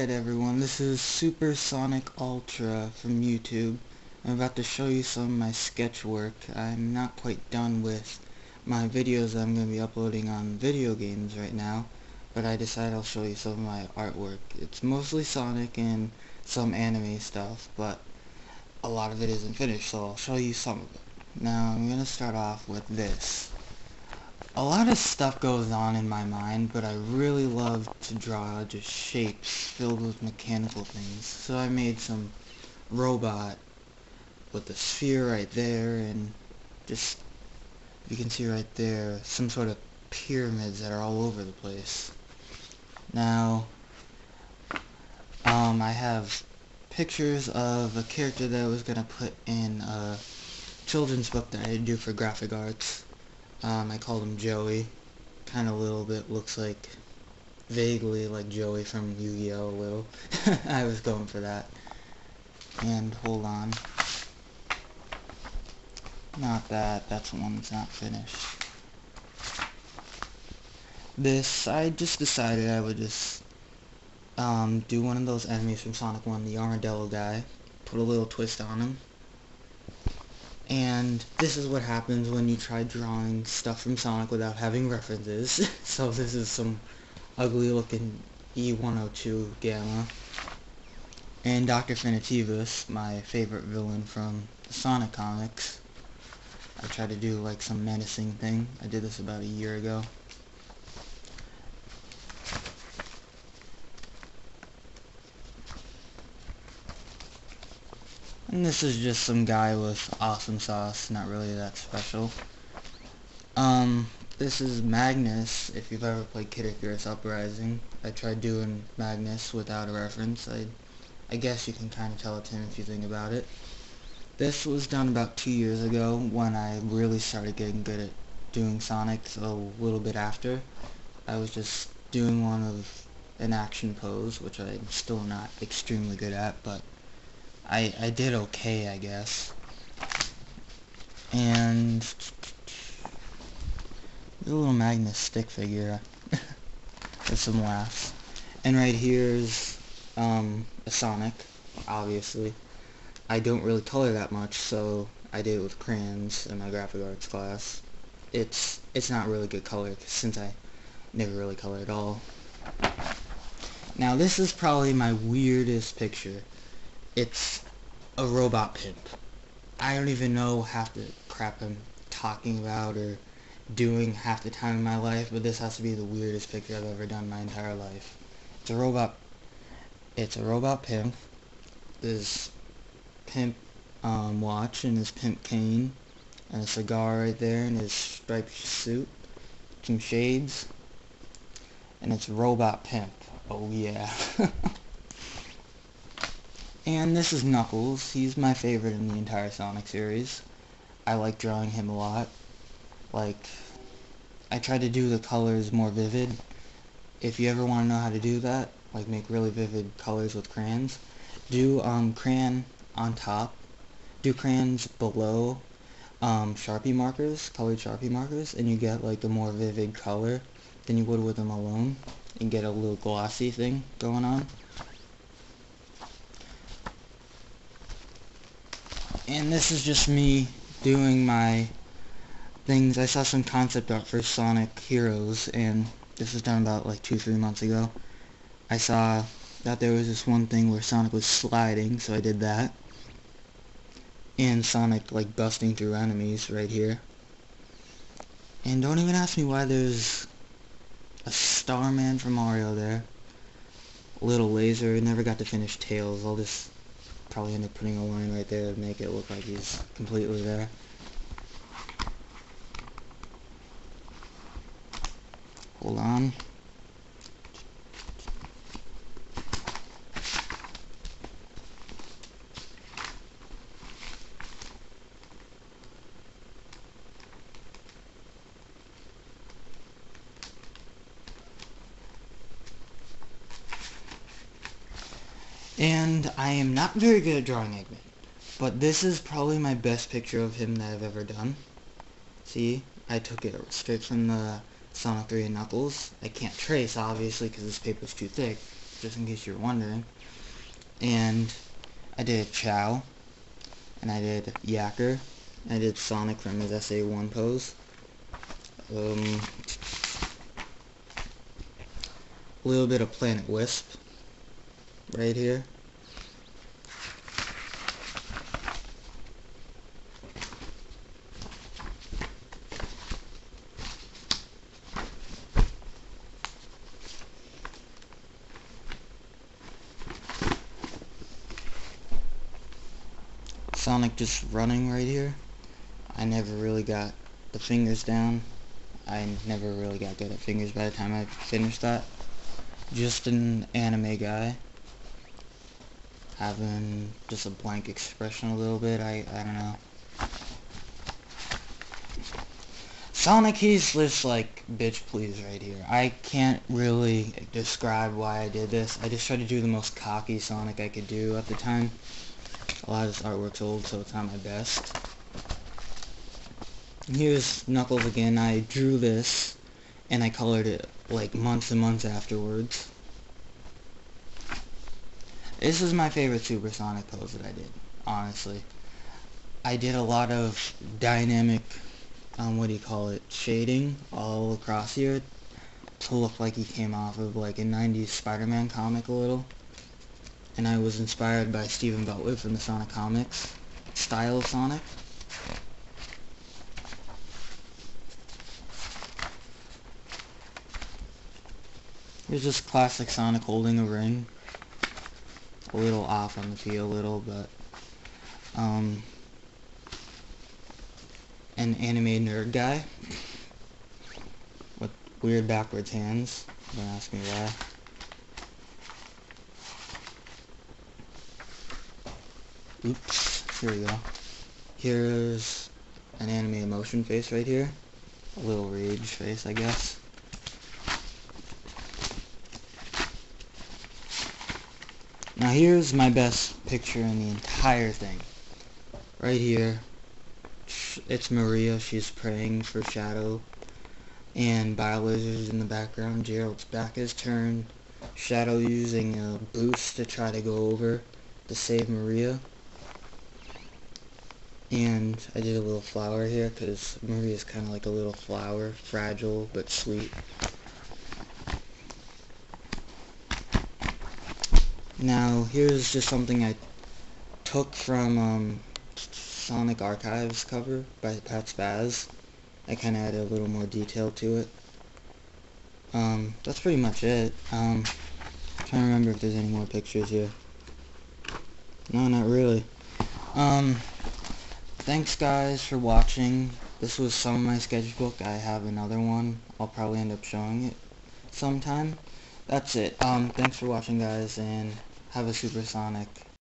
Alright everyone, this is supersonicultra from YouTube. I'm about to show you some of my sketch work. I'm not quite done with my videos that I'm going to be uploading on video games right now, but I decided I'll show you some of my artwork. It's mostly Sonic and some anime stuff, but a lot of it isn't finished, so I'll show you some of it. Now I'm going to start off with this. A lot of stuff goes on in my mind, but I really love to draw just shapes filled with mechanical things. So I made some robot with a sphere right there, and just, you can see right there, some sort of pyramids that are all over the place. Now, I have pictures of a character that I was going to put in a children's book that I do for graphic arts. I called him Joey. Kind of a little bit looks like, vaguely like Joey from Yu-Gi-Oh! A little. I was going for that. And hold on. Not that. That's the one that's not finished. This, I just decided I would just do one of those enemies from Sonic 1, the armadillo guy. Put a little twist on him. And this is what happens when you try drawing stuff from Sonic without having references. So this is some ugly looking E102 Gamma. And Dr. Finitivus, my favorite villain from the Sonic comics. I tried to do like some menacing thing. I did this about a year ago. And this is just some guy with awesome sauce, not really that special. This is Magnus, if you've ever played Kid Icarus Uprising. I tried doing Magnus without a reference. I guess you can kind of tell it's him if you think about it. This was done about 2 years ago when I really started getting good at doing Sonic, so a little bit after. I was just doing one of an action pose, which I'm still not extremely good at, but I did okay, I guess. And a little Magnus stick figure with some laughs. And right here's a Sonic, obviously. I don't really color that much, so I did it with crayons in my graphic arts class. It's not really good color since I never really color at all. Now this is probably my weirdest picture. It's a robot pimp. I don't even know half the crap I'm talking about or doing half the time in my life, but this has to be the weirdest picture I've ever done in my entire life. It's a robot pimp. This pimp watch and his pimp cane and a cigar right there and his striped suit, some shades, and it's robot pimp. Oh yeah. And this is Knuckles. He's my favorite in the entire Sonic series. I like drawing him a lot. Like, I try to do the colors more vivid. If you ever want to know how to do that, like make really vivid colors with crayons, do crayon on top, do crayons below Sharpie markers, colored Sharpie markers, and you get like a more vivid color than you would with them alone, and get a little glossy thing going on. And this is just me doing my things. I saw some concept art for Sonic Heroes, and this was done about like 2-3 months ago. I saw that there was this one thing where Sonic was sliding, so I did that. And Sonic like busting through enemies right here. And don't even ask me why there's a Starman from Mario there. A little laser. Never got to finish Tails. I'll just probably end up putting a line right there to make it look like he's completely there. Hold on. And I am not very good at drawing Eggman, but this is probably my best picture of him that I've ever done. See, I took it straight from the Sonic 3 and Knuckles. I can't trace, obviously, because this paper's too thick, just in case you're wondering. And I did a Chow, and I did Yacker, and I did Sonic from his SA1 pose. A little bit of Planet Wisp right here. Sonic just running right here. I never really got the fingers down. I never really got good at fingers by the time I finished that. Just an anime guy. Having just a blank expression a little bit. I don't know. Sonic, he's just like bitch please right here. I can't really describe why I did this. I just tried to do the most cocky Sonic I could do at the time. A lot of this artwork's old, so it's not my best. And here's Knuckles again. I drew this, and I colored it like months and months afterwards. This is my favorite Supersonic pose that I did, honestly. I did a lot of dynamic, shading all across here to look like he came off of like a 90s Spider-Man comic a little. And I was inspired by Steven Beltwood from the Sonic comics style of Sonic. Here's just classic Sonic holding a ring. A little off on the feel, but an anime nerd guy with weird backwards hands. Don't ask me why. Oops, here we go. Here's an anime emotion face right here. A little rage face, I guess. Now here's my best picture in the entire thing. Right here, it's Maria. She's praying for Shadow. And Biolizard's in the background. Gerald's back is turned. Shadow using a boost to try to go over to save Maria. And I did a little flower here because Maria's kind of like a little flower, fragile but sweet. Now here's just something I took from Sonic Archives cover by Pat Spaz. I kind of added a little more detail to it. That's pretty much it. Trying to remember if there's any more pictures here. No, not really. Thanks guys for watching. This was some of my sketchbook. I have another one. I'll probably end up showing it sometime. That's it. Thanks for watching guys, and have a supersonic